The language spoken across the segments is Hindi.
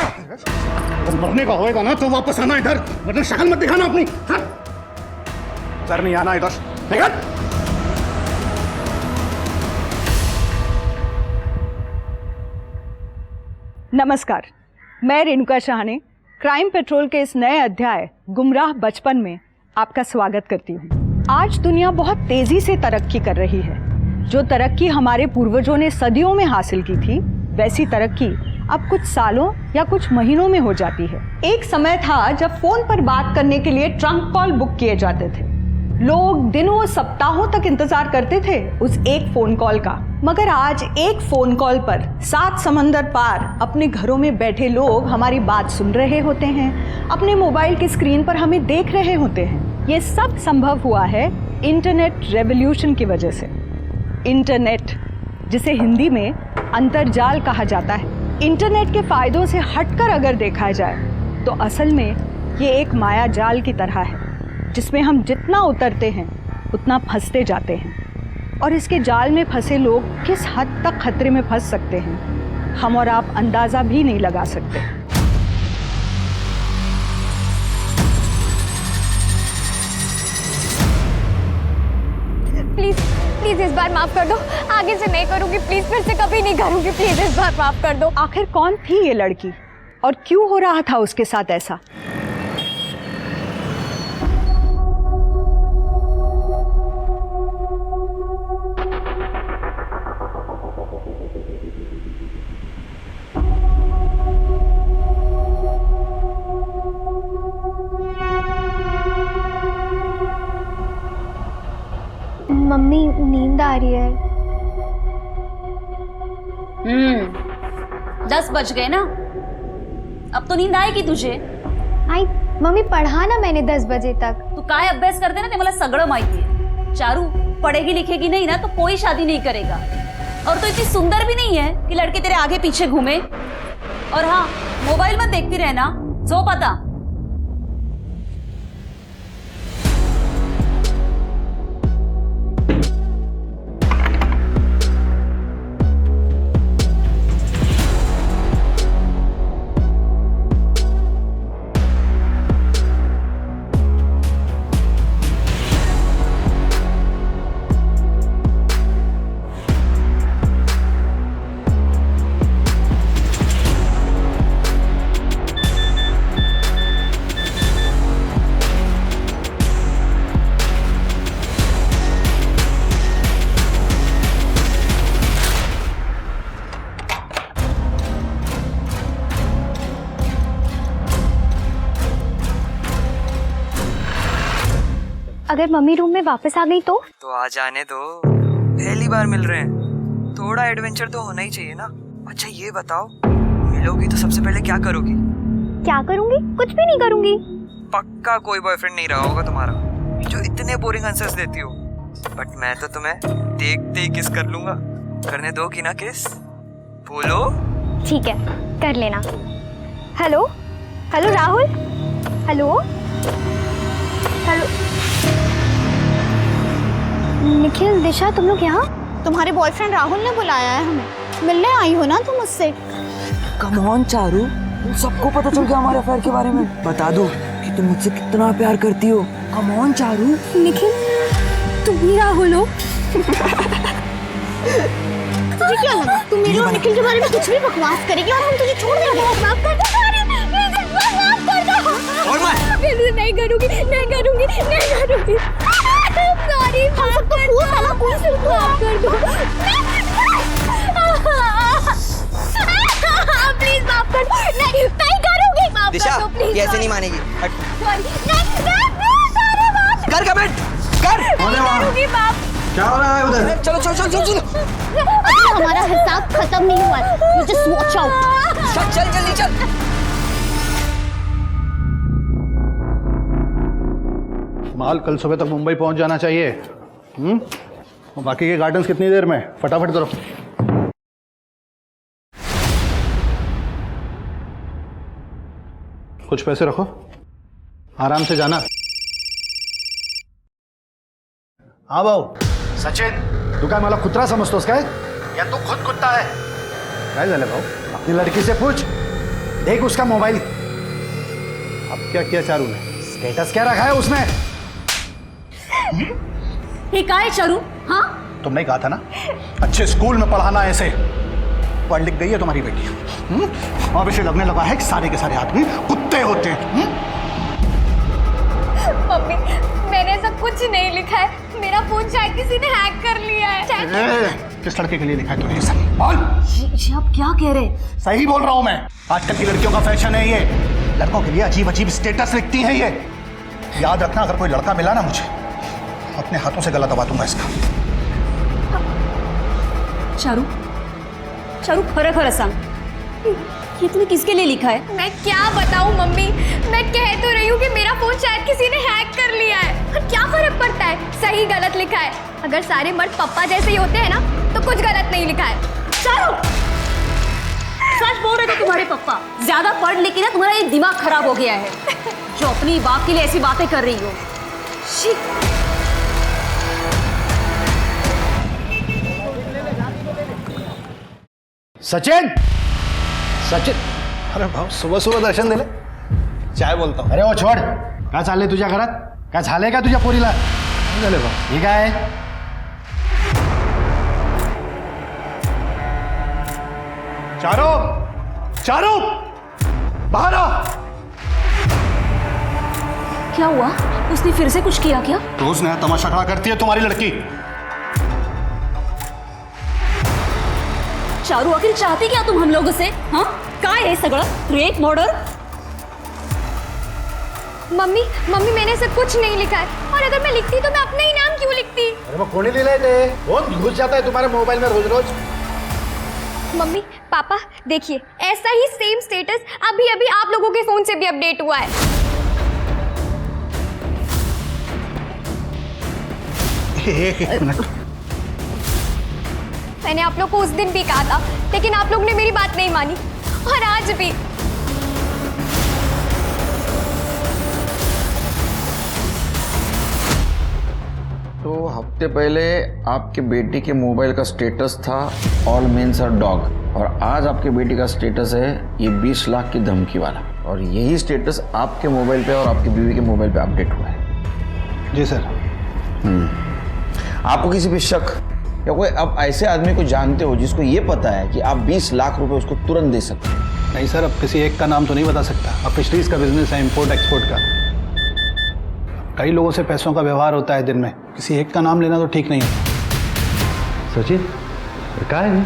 अगर मरने का होएगा ना तो वापस आना इधर, वरना शक्ल मत दिखाना अपनी। इधर नहीं आना, इधर निकल। नमस्कार, मैं रेणुका शाहने क्राइम पेट्रोल के इस नए अध्याय गुमराह बचपन में आपका स्वागत करती हूँ। आज दुनिया बहुत तेजी से तरक्की कर रही है। जो तरक्की हमारे पूर्वजों ने सदियों में हासिल की थी, वैसी तरक्की अब कुछ सालों या कुछ महीनों में हो जाती है। एक समय था जब फोन पर बात करने के लिए ट्रंक कॉल बुक किए जाते थे। लोग दिनों सप्ताहों तक इंतजार करते थे उस एक फोन कॉल का, मगर आज एक फोन कॉल पर 7 समंदर पार अपने घरों में बैठे लोग हमारी बात सुन रहे होते हैं, अपने मोबाइल की स्क्रीन पर हमें देख रहे होते हैं। ये सब संभव हुआ है इंटरनेट रेवोल्यूशन की वजह से। इंटरनेट, जिसे हिंदी में अंतर्जाल कहा जाता है, इंटरनेट के फायदों से हटकर अगर देखा जाए तो असल में ये एक माया जाल की तरह है, जिसमें हम जितना उतरते हैं उतना फंसते जाते हैं। और इसके जाल में फंसे लोग किस हद तक खतरे में फंस सकते हैं, हम और आप अंदाज़ा भी नहीं लगा सकते। प्लीज प्लीज इस बार माफ कर दो, आगे से नहीं करूंगी, प्लीज फिर से कभी नहीं करूंगी, प्लीज इस बार माफ कर दो। आखिर कौन थी ये लड़की और क्यों हो रहा था उसके साथ ऐसा? मम्मी नींद आ रही है। 10 बज गए ना, अब तो नींद आएगी तुझे। आई मम्मी, पढ़ा ना मैंने 10 बजे तक। तू काय अभ्यास करते ना, ते मला सगळं माहिती है। चारू पढ़ेगी लिखेगी नहीं ना तो कोई शादी नहीं करेगा। और तो इतनी सुंदर भी नहीं है कि लड़के तेरे आगे पीछे घूमे। और हाँ, मोबाइल मत देखती रहना, जो पता। अगर मम्मी रूम में वापस आ गई तो आ जाने दो, पहली बार मिल रहे हैं, थोड़ा एडवेंचर तो होना ही चाहिए ना। अच्छा ये बताओ, मिलोगी तो सबसे पहले क्या करोगी? क्या करूंगी? कुछ भी नहीं करूंगी। पक्का कोई बॉयफ्रेंड नहीं रहा होगा तुम्हारा जो इतने बोरिंग आंसर्स देती हो। बट मैं तो तुम्हें देखते ही किस कर लूंगा। करने दोगी ना किस? बोलो। ठीक है, कर लेना। Hello hello Rahul, hello hello. Nikhil, Disha, तुम लोग यहाँ? तुम्हारे बॉयफ्रेंड राहुल ने बुलाया है हमें। मिलने आई हो ना तुम उससे? कम ऑन चारू, सबको पता चल गया हमारे अफेयर के बारे में। बता दो कि तुम मुझसे कितना प्यार करती हो। Come on Charu. निखिल, तुम ही राहुल हो? तुझे क्या लगा तू मेरे और निखिल के बारे में कुछ भी बकवास करेगी और हम तुझे छोड़ देंगे? माफ कर दो, प्लीज इस बार माफ कर दो। और मैं प्लीज नहीं करूंगी, नहीं करूंगी, नहीं करूंगी। सॉरी, माफ कर दो, माफ कर दो। प्लीज माफ कर दो। नहीं, नहीं करूंगी, माफ दिशा, कर दो प्लीज। ये ऐसे नहीं मानेगी। हट। सॉरी, नहीं, सारे माफ कर कमेंट कर। करूंगी, माफ। क्या हो रहा है उधर? चलो चलो चलो चलो चलो। अभी हमारा हिसाब खत्म नहीं हुआ है। You just watch out। चल चल जल्दी चल। माल कल सुबह तक मुंबई पहुंच जाना चाहिए। और बाकी के गार्डन्स कितनी देर में? फटाफट करो। कुछ पैसे रखो, आराम से जाना। हाँ भाऊ सचिन, तू काय मला कुत्रा समजतोस काय? या तू खुद कुत्ता आहे? काय झालं भाऊ? आपली लड़की से पूछ, देख उसका मोबाइल, अब क्या किया चारू ने? स्टेटस क्या रखा है उसने? ये का है चारू? हाँ, तुमने कहा था ना अच्छे स्कूल में पढ़ाना, ऐसे पढ़ लिख गई है तुम्हारी बेटी। अब इसे लगने लगा है कि सारे के सारे आदमी कुत्ते होते हैं। मम्मी, मैंने ऐसा कुछ नहीं लिखा है। मेरा फोन शायद किसी ने हैक कर लिया है। किस लड़के के लिए लिखा है तूने ये सब? बोल। ये आप क्या कह रहे हैं? सही बोल रहा हूं मैं। आजकल की लड़कियों का फैशन है ये, लड़कों के लिए अजीब अजीब स्टेटस लिखती हैं ये। याद रखना, अगर कोई लड़का मिला ना मुझे, अपने हाथों से गला दबा दूंगा इसका। चारू, चारू खरं खरं सांग, ये तूने किसके लिए लिखा है? मैं क्या बताऊं मम्मी, मैं कह तो रही हूँ कि मेरा फोन शायद किसी ने हैक कर लिया है। और क्या फर्क पड़ता है सही गलत लिखा है? अगर सारे मर्द पप्पा जैसे ही होते हैं ना तो कुछ गलत नहीं लिखा है। चारू, सच बोल रहे थे तुम्हारे पप्पा। ज्यादा पढ़ लिख के ना तुम्हारा ये दिमाग खराब हो गया है, जो अपनी बाप के लिए ऐसी बातें कर रही हो। शी। सचिन, सचिन, अरे भाऊ, सुबह सुबह दर्शन दिले, चाय बोलता हूँ। अरे वो छोड, काय चाललंय तुझ्या घरात? काय झालंय का तुझ्या पोरीला? झाले भाऊ। हे काय? चारू, चारू, बाहर आ। क्या हुआ? उसने फिर से कुछ किया क्या? रोज नया तमाशा खड़ा करती है तुम्हारी लड़की। चारू, आखिर चाहती क्या तुम हम लोगों से? हाँ, काय है सगळं? Rape, murder? मम्मी, मम्मी मैंने ऐसा कुछ नहीं लिखा है। और अगर मैं लिखती तो मैं अपना ही नाम क्यों लिखती? अरे मग कोणी लिहिलंय ते? कौन घुस जाता है तुम्हारे मोबाइल में रोज रोज? मम्मी, पापा देखिए, ऐसा ही सेम स्टेटस अभी अभी आप लोगों के फोन से भी अपडेट हुआ है। एक मिनट। मैंने आप लोग को उस दिन भी कहा था, लेकिन आप लोग ने मेरी बात नहीं मानी। और आज भी। तो हफ्ते पहले आपके बेटी के मोबाइल का स्टेटस था ऑल मेन्स आर डॉग, और आज आपके बेटी का स्टेटस है ये 20 लाख की धमकी वाला, और यही स्टेटस आपके मोबाइल पे और आपकी बीवी के मोबाइल पे अपडेट हुआ है। जी सर। आपको किसी पे शक या कोई अब ऐसे आदमी को जानते हो जिसको ये पता है कि आप 20 लाख रुपए उसको तुरंत दे सकते हैं? नहीं सर, अब किसी एक का नाम तो नहीं बता सकता। अब फिशरीज का बिजनेस है, इंपोर्ट एक्सपोर्ट का, कई लोगों से पैसों का व्यवहार होता है दिन में, किसी एक का नाम लेना तो ठीक नहीं है। सचिन, काय है?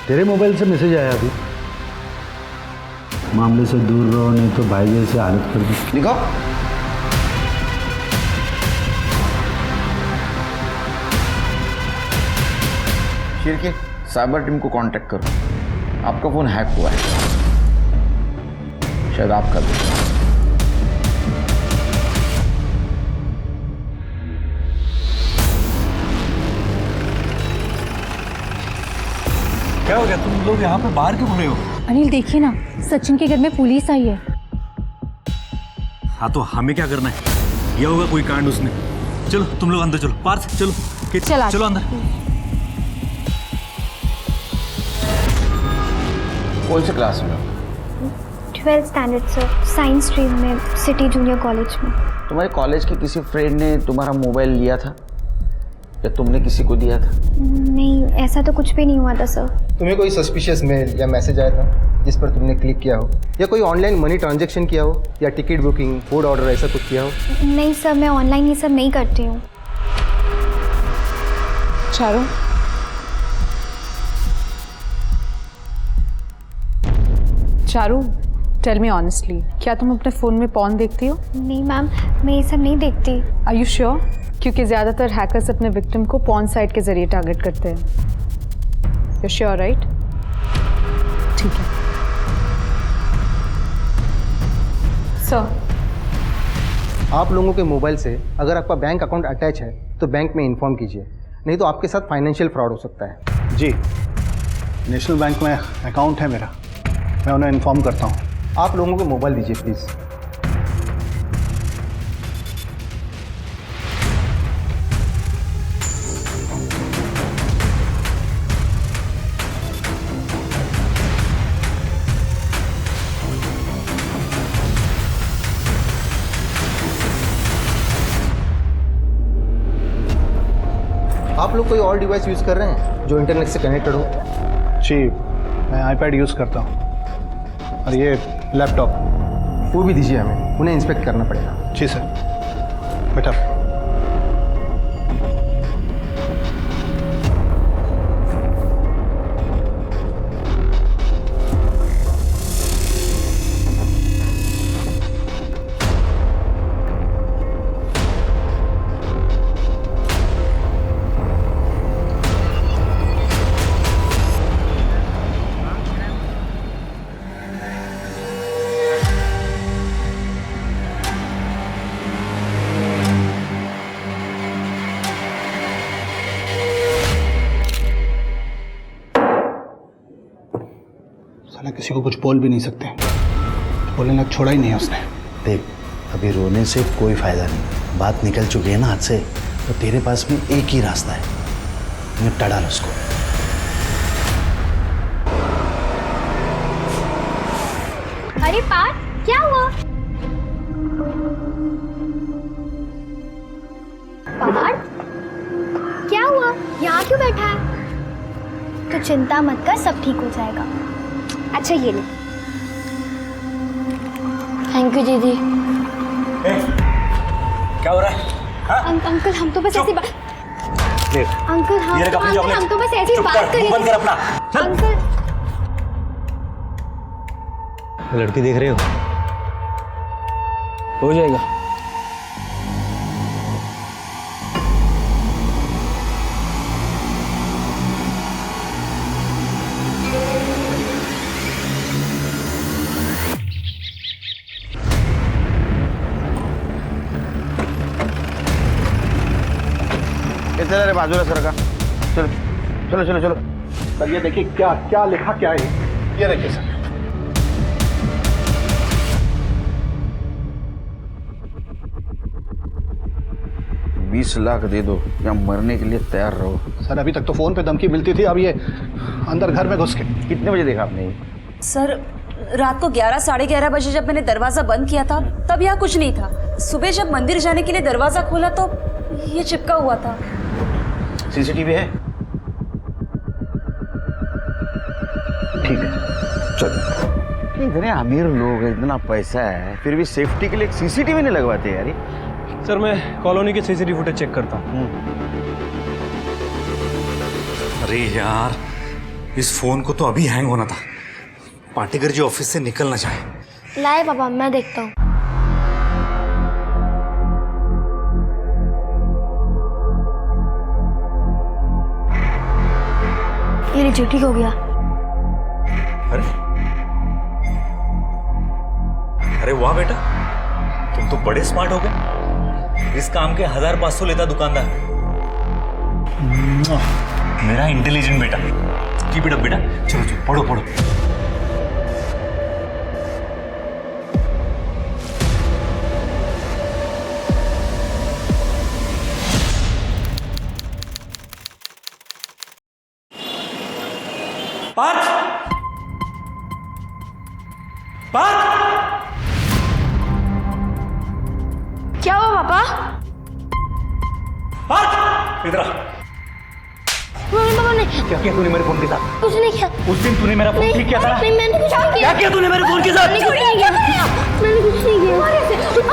तेरे मोबाइल से मैसेज आया अभी। मामले से दूर रहो नहीं तो भाई जैसे हालत कर दी। दिखाओ। शिरके, साइबर टीम को कांटेक्ट करो, आपका फोन हैक हुआ है, शायद आपका भी। क्या हो गया? तुम लोग यहाँ पे बाहर क्यों घूम रहे हो? अनिल देखिए ना, सचिन के घर में पुलिस आई है। हाँ तो हमें क्या करना है? ये होगा कोई कांड उसने। चलो तुम लोग अंदर चलो, पार्थ चलो, चला चलो अंदर। कौन से क्लास में? 12th standard sir, science stream में, सिटी जूनियर कॉलेज में। तुम्हारे कॉलेज के किसी फ्रेंड ने तुम्हारा मोबाइल लिया था या तुमने किसी को दिया था? नहीं, ऐसा तो कुछ भी नहीं हुआ था सर। तुम्हें कोई सस्पिशियस मेल या मैसेज आया था जिस पर तुमने क्लिक किया हो, या कोई ऑनलाइन मनी ट्रांजैक्शन किया हो, या टिकट बुकिंग, फूड ऑर्डर ऐसा कुछ किया हो? नहीं सर, मैं ऑनलाइन ये सब नहीं करती हूँ। Charu, Charu, tell me honestly, क्या तुम अपने फ़ोन में पॉर्न देखती हो? नहीं मैम, मैं ये सब नहीं देखती। Are you sure? क्योंकि ज़्यादातर हैकर्स अपने विक्टिम को पॉर्न साइट के ज़रिए टारगेट करते हैं। You sure right? ठीक है सर। आप लोगों के मोबाइल से अगर आपका बैंक अकाउंट अटैच है तो बैंक में इन्फॉर्म कीजिए, नहीं तो आपके साथ फाइनेंशियल फ्रॉड हो सकता है। जी, नेशनल बैंक में अकाउंट है मेरा, मैं उन्हें इन्फॉर्म करता हूँ। आप लोगों को मोबाइल दीजिए प्लीज़। आप लोग कोई और डिवाइस यूज़ कर रहे हैं जो इंटरनेट से कनेक्टेड हो? जी, मैं आईपैड यूज़ करता हूँ और ये लैपटॉप। वो भी दीजिए हमें, उन्हें इंस्पेक्ट करना पड़ेगा। जी सर, बेटा। साला किसी को कुछ बोल भी नहीं सकते, बोलने लग छोड़ा ही नहीं है उसने। देख, अभी रोने से कोई फायदा नहीं, बात निकल चुकी है ना हाथ से, तो तेरे पास में एक ही रास्ता है, निपटा डाल उसको। अरे पार्थ, क्या हुआ? पार्थ, क्या हुआ? यहाँ क्यों बैठा है? तो चिंता मत कर, सब ठीक हो जाएगा। अच्छा ये ले। थैंक यू दीदी। क्या हो रहा है? अंकल हम तो बस ऐसी बात। अंकल हम तो बस ऐसी बात कर रहे थे। बंद कर अपना। अंकल लड़की देख रहे हो जाएगा। चलो रे बाजूला सरका, चलो चलो चलो चलो। सर ये देखिए क्या क्या लिखा क्या है, ये देखिए सर। $20 लाख दे दो या मरने के लिए तैयार रहो। सर अभी तक तो फोन पे धमकी मिलती थी, अब ये अंदर घर में घुस के। कितने बजे देखा आपने? सर रात को 11 साढ़े 11 बजे जब मैंने दरवाजा बंद किया था तब यहाँ कुछ नहीं था। सुबह जब मंदिर जाने के लिए दरवाजा खोला तो ये चिपका हुआ था। सीसीटीवी है? ठीक है, चलो। इतने अमीर लोग हैं, इतना पैसा है, फिर भी सेफ्टी के लिए सीसीटीवी नहीं लगवाते यार। सर मैं कॉलोनी के सीसीटीवी फुटेज चेक करता हूँ। अरे यार, इस फोन को तो अभी हैंग होना था। पाटेकर जी ऑफिस से निकल ना जाए। लाए पापा, मैं देखता हूँ। ये लीजिए, ठीक हो गया। अरे वाह बेटा, तुम तो बड़े स्मार्ट हो गए। इस काम के 1500 लेता दुकानदार। मेरा इंटेलिजेंट बेटा। कीप इट अप बेटा। चलो चलो पढ़ो पढ़ो। पार्थ, पार्थ, क्या हुआ पापा? पार्थ, इधर आ। पापा ने क्या किया तूने मेरे फोन के साथ? कुछ नहीं किया। उस दिन तूने मेरा फोन ठीक किया था ना? नहीं, मैंने कुछ नहीं किया। क्या किया तूने मेरे फोन के साथ? मैंने कुछ नहीं किया। मैंने कुछ नहीं किया। चुप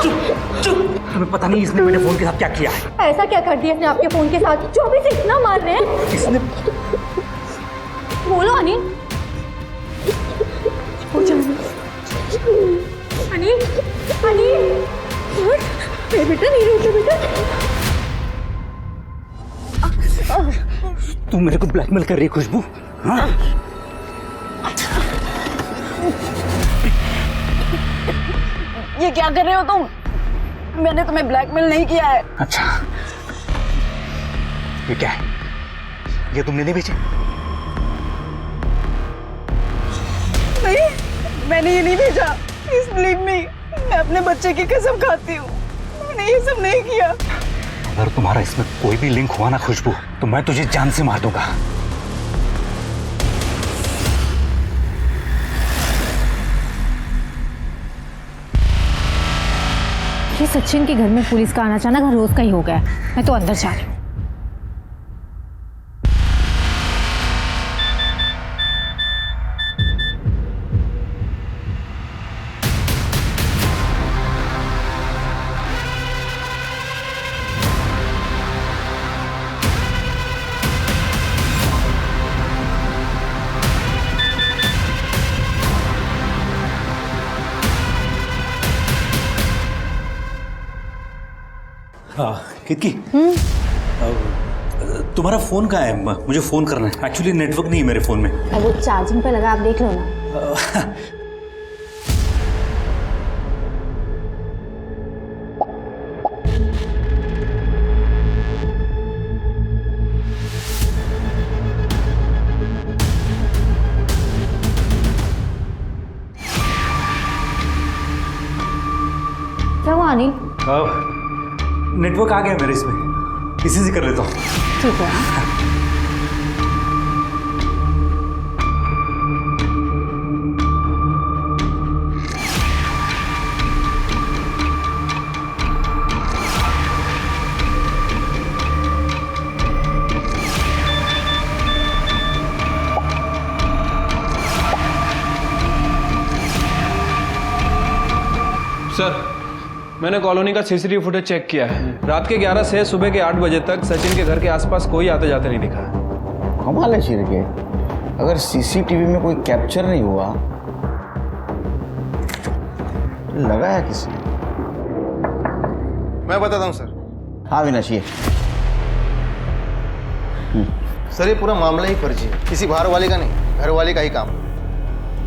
चुप। हमें पता नहीं इसने मेरे फोन के साथ क्या किया है। ऐसा क्या कर दिया इसने आपके फोन के साथ जो अभी से इतना मार रहे हैं? इसने बोलो अनिल। अनिल, अनिल, बेटा नहीं रोते बेटा। तू मेरे को ब्लैकमेल कर रही है खुशबू? हाँ? ये क्या कर रहे हो तुम? मैंने तुम्हें ब्लैकमेल नहीं किया है। अच्छा, ये क्या है? ये तुमने नहीं बेचे? नहीं, मैंने ये नहीं भेजा। प्लीज बिलीव मी, मैं अपने बच्चे की कसम खाती हूँ, मैंने ये सब नहीं किया। अगर तुम्हारा इसमें कोई भी लिंक हुआ ना खुशबू, तो मैं तुझे जान से मार दूंगा। ये सचिन के घर में पुलिस का आना जाना घर रोज का ही हो गया है। मैं तो अंदर जा रही हूँ। कितकी तुम्हारा फोन कहाँ है? मुझे फोन करना है, एक्चुअली नेटवर्क नहीं है मेरे फोन में। अब वो चार्जिंग पे लगा, आप देख लो ना। क्या हुआ अनिल? नेटवर्क आ गया मेरे इसमें, इसी से कर लेता हूँ। ठीक है। सर, मैंने कॉलोनी का सीसीटीवी फुटेज चेक किया है। रात के 11 से सुबह के 8 बजे तक सचिन के घर के आसपास कोई आते जाते नहीं दिखा। कमाल है शिर के, अगर सीसीटीवी में कोई कैप्चर नहीं हुआ तो लगाया किसी ने। मैं बताता हूँ सर। हाँ विनाश, ये सर ये पूरा मामला ही फर्जी है, किसी बाहर वाले का नहीं, घर वाले का ही काम।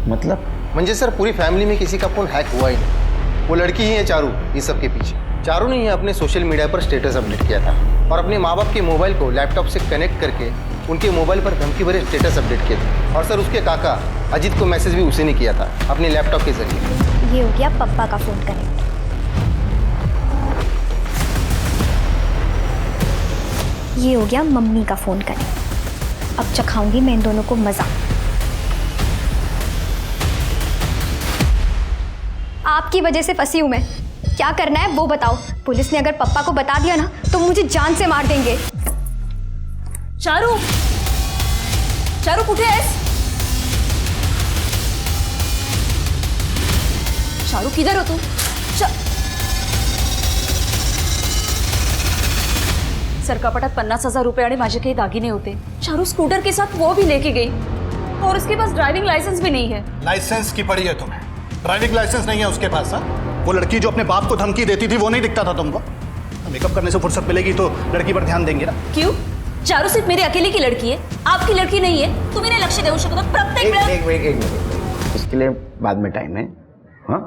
मतलब म्हणजे सर पूरी फैमिली में किसी का फोन हैक हुआ ही नहीं। वो लड़की ही है चारू ये सब के पीछे। चारू ने ही अपने सोशल मीडिया पर स्टेटस अपडेट किया था और अपने माँ बाप के मोबाइल को लैपटॉप से कनेक्ट करके उनके मोबाइल पर धमकी भरे स्टेटस अपडेट किए थे। और सर उसके काका अजीत को मैसेज भी उसी ने किया था अपने लैपटॉप के जरिए। ये हो गया पप्पा का फोन कनेक्ट। ये हो गया मम्मी का फोन कनेक्ट। अब चखाऊंगी मैं इन दोनों को मजा। आपकी वजह से फंसी हूं मैं। क्या करना है वो बताओ। पुलिस ने अगर पप्पा को बता दिया ना तो मुझे जान से मार देंगे। चारू, चारू कुठे आहेस? चारू किधर हो तुम? सर कपाटात 50,000 रुपये आणि माझे काही दागिने होते। चारू स्कूटर के साथ वो भी लेके गई और उसके पास ड्राइविंग लाइसेंस भी नहीं है। लाइसेंस की पड़ी है तुम्हें? ड्राइविंग लाइसेंस नहीं है उसके पास? वो लड़की जो अपने बाप को धमकी देती थी वो नहीं दिखता था तुमको? मेकअप करने से फुर्सत मिलेगी तो लड़की पर ध्यान देंगे ना। क्यों? चारू सिर्फ मेरे अकेले की लड़की है, आपकी लड़की नहीं है। तुम्ही नहीं लक्ष देऊ शकत प्रत्येक एक मिनट, इसके लिए बाद में टाइम है। हाँ,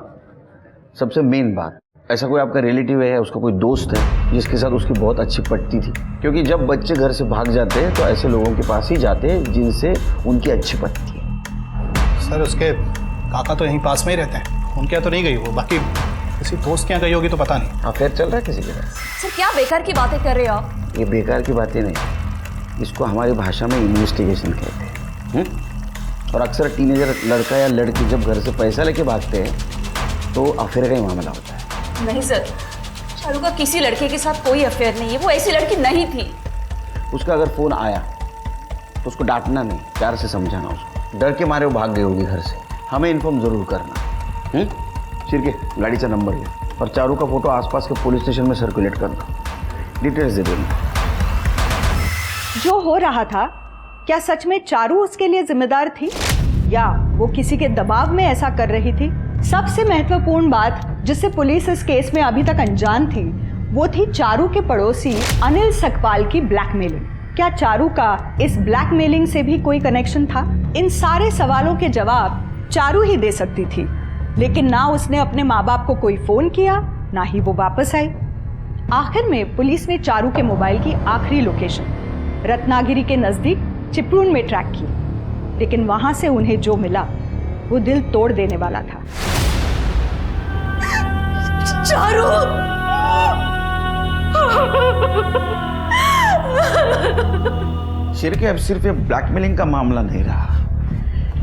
सबसे मेन बात, ऐसा कोई आपका रिलेटिव है, उसका कोई दोस्त है जिसके साथ उसकी बहुत अच्छी पटती थी? क्योंकि जब बच्चे घर से भाग जाते हैं तो ऐसे लोगों के पास ही जाते हैं जिनसे उनकी अच्छी पटती है। सर उसके काका तो यहीं पास में ही रहते हैं, उनके यहाँ तो नहीं गई वो, बाकी किसी दोस्त के यहाँ गई होगी तो पता नहीं। अफेयर चल रहा है किसी के साथ? सर क्या बेकार की बातें कर रहे हो आप? ये बेकार की बातें नहीं, इसको हमारी भाषा में इन्वेस्टिगेशन कहते हैं। और अक्सर टीनेजर लड़का या लड़की जब घर से पैसा लेके भागते हैं तो अफेयर का ही मामला होता है। नहीं सर, चारू का किसी लड़के के साथ कोई अफेयर नहीं है, वो ऐसी लड़की नहीं थी। उसका अगर फोन आया तो उसको डांटना नहीं, प्यार से समझाना उसको। डर के मारे वो भाग गई होगी घर से, हमें इन्फॉर्म जरूर करना। शिरके, गाड़ीचा नंबर ले और चारू का फोटो आसपास के पुलिस स्टेशन में सर्कुलेट करना, डिटेल्स दे देना। जो हो रहा था क्या सच में चारू उसके लिए जिम्मेदार थी या वो किसी के दबाव में ऐसा कर रही थी? सबसे महत्वपूर्ण बात जिससे पुलिस इस केस में अभी तक अनजान थी वो थी चारू के पड़ोसी अनिल सकपाल की ब्लैकमेलिंग। क्या चारू का इस ब्लैकमेलिंग से भी कोई कनेक्शन था? इन सारे सवालों के जवाब चारू ही दे सकती थी, लेकिन ना उसने अपने माँ बाप को कोई फोन किया, ना ही वो वापस आई। आखिर में पुलिस ने चारू के मोबाइल की आखिरी लोकेशन रत्नागिरी के नजदीक चिपळूण में ट्रैक की, लेकिन वहां से उन्हें जो मिला वो दिल तोड़ देने वाला था। चारू! शिरके, अब सिर्फ ये ब्लैकमेलिंग का मामला नहीं रहा,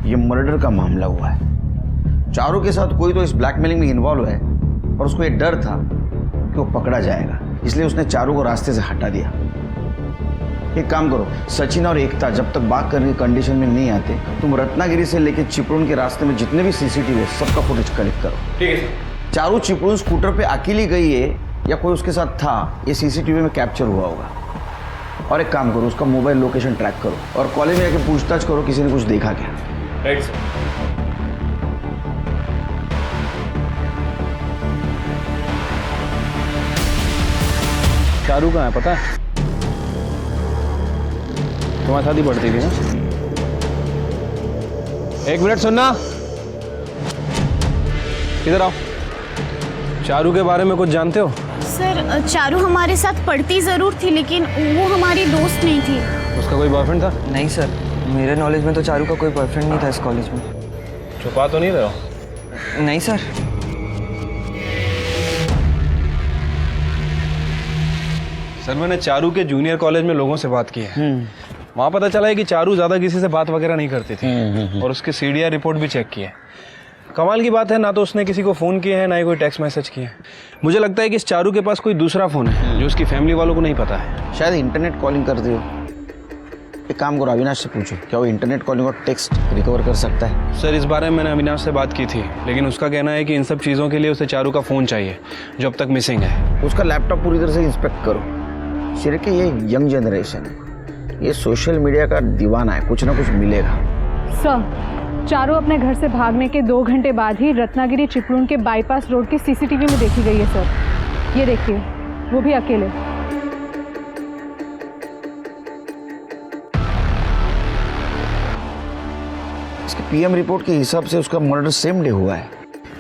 ये मर्डर का मामला हुआ है। चारू के साथ कोई तो इस ब्लैकमेलिंग में इन्वॉल्व है और उसको ये डर था कि वो पकड़ा जाएगा, इसलिए उसने चारू को रास्ते से हटा दिया। एक काम करो, सचिन और एकता जब तक बात करने की कंडीशन में नहीं आते, तुम रत्नागिरी से लेकर चिपळूण के रास्ते में जितने भी सीसीटीवी है सबका फुटेज कलेक्ट करो। ठीक है सर। चारू चिपळूण स्कूटर पे अकेली गई है या कोई उसके साथ था, ये सीसीटीवी में कैप्चर हुआ होगा। और एक काम करो, उसका मोबाइल लोकेशन ट्रैक करो और कॉलेज में जाके पूछताछ करो किसी ने कुछ देखा क्या। Right sir. चारू कहाँ है पता है? तुम्हारे साथ ही पढ़ती थी ना? एक मिनट सुनना, इधर आओ। चारू के बारे में कुछ जानते हो? सर चारू हमारे साथ पढ़ती जरूर थी लेकिन वो हमारी दोस्त नहीं थी। उसका कोई बॉयफ्रेंड था? नहीं सर, मेरे नॉलेज में तो चारू का कोई बॉयफ्रेंड नहीं था इस कॉलेज में। छुपा तो नहीं रहे हो? नहीं सर। सर मैंने चारू के जूनियर कॉलेज में लोगों से बात की है। वहाँ पता चला है कि चारू ज़्यादा किसी से बात वगैरह नहीं करती थी और उसकी CDR रिपोर्ट भी चेक की है। कमाल की बात है, ना तो उसने किसी को फ़ोन किया है ना ही कोई टेक्स्ट मैसेज किया है। मुझे लगता है कि इस चारू के पास कोई दूसरा फ़ोन है जो उसकी फैमिली वालों को नहीं पता है। शायद इंटरनेट कॉलिंग कर दियो। एक काम करो, अविनाश से पूछो क्या वो इंटरनेट कॉलिंग और टेक्स्ट रिकवर कर सकता है? सर इस बारे में मैंने अविनाश से बात की थी, लेकिन उसका कहना है कि इन सब चीज़ों के लिए उसे चारू का फ़ोन चाहिए जो अब तक मिसिंग है। उसका लैपटॉप पूरी तरह से इंस्पेक्ट करो। सिर्फ कि ये यंग जनरेशन है, ये सोशल मीडिया का दीवाना है, कुछ ना कुछ मिलेगा। सर चारू अपने घर से भागने के 2 घंटे बाद ही रत्नागिरी चिपळूण के बाईपास रोड की CCTV में देखी गई है सर। ये देखिए, वो भी अकेले। इसके PM रिपोर्ट के हिसाब से उसका मर्डर सेम डे हुआ है।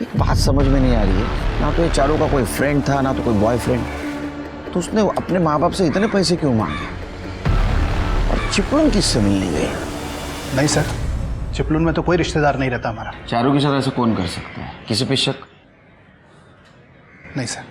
एक बात समझ में नहीं आ रही है, ना तो ये चारू का कोई फ्रेंड था ना तो कोई बॉयफ्रेंड, तो उसने अपने माँ बाप से इतने पैसे क्यों मांगे? और चिपळूण किससे मिलने गई? नहीं सर, चिपळूण में तो कोई रिश्तेदार नहीं रहता हमारा। चारू के साथ ऐसा कौन कर सकता है? किसी पे शक? नहीं सर।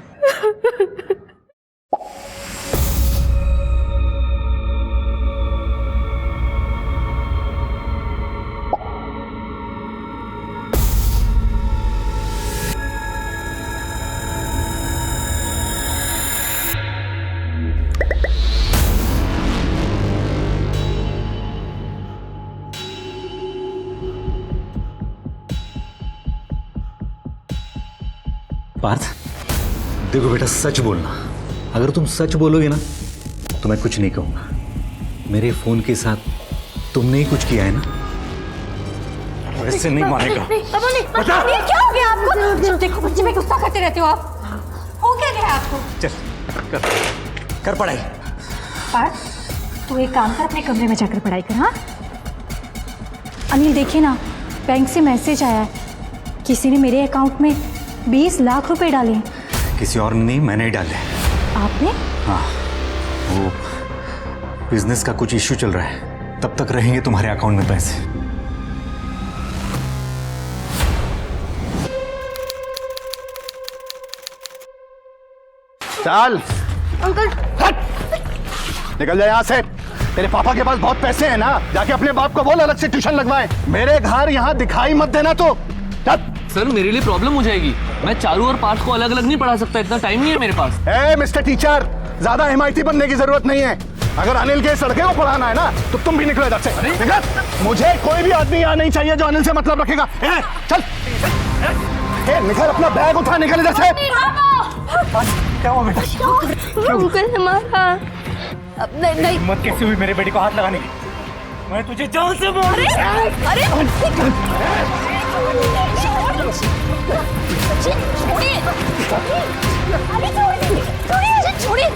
पार्थ देखो बेटा, सच बोलना। अगर तुम सच बोलोगे ना तो मैं कुछ नहीं कहूंगा। मेरे फोन के साथ तुमने ही कुछ किया है ना, वैसे नहीं मानेगा। क्या हो गया आपको? देखो बच्चे में गुस्सा करते रहते हो आप। हो क्या गया आपको? चल कर पढ़ाई। पार्थ तू एक काम कर, अपने कमरे में जाकर पढ़ाई कर। हाँ अनिल देखिए ना, बैंक से मैसेज आया है, किसी ने मेरे अकाउंट में 20 लाख रुपए डाले। किसी और ने नहीं, मैंने ही डाले। आपने? हाँ, वो बिजनेस का कुछ इश्यू चल रहा है, तब तक रहेंगे तुम्हारे अकाउंट में पैसे। चल अंकल निकल जा यहाँ से। तेरे पापा के पास बहुत पैसे हैं ना, जाके अपने बाप को बोल अलग से ट्यूशन लगवाए। मेरे घर यहाँ दिखाई मत देना तो। सर मेरे लिए प्रॉब्लम हो जाएगी, मैं चारू और पार्थ को अलग अलग नहीं पढ़ा सकता, इतना टाइम नहीं है मेरे पास। ए मिस्टर टीचर, ज्यादा MIT बनने की जरूरत नहीं है। अगर अनिल के सड़के को पढ़ाना है ना तो तुम भी निकलो इधर से। निकल। मुझे कोई भी आदमी यहाँ नहीं चाहिए जो अनिल से मतलब रखेगा। चल निकल, अपना बैग उठा, निकल इधर से। क्या हुआ बेटा? अंकल हमारा नहीं। हिम्मत कैसे हुई मेरे बेटे को हाथ लगाने की? मैं तुझे जान से मार। अरे छोड़िए।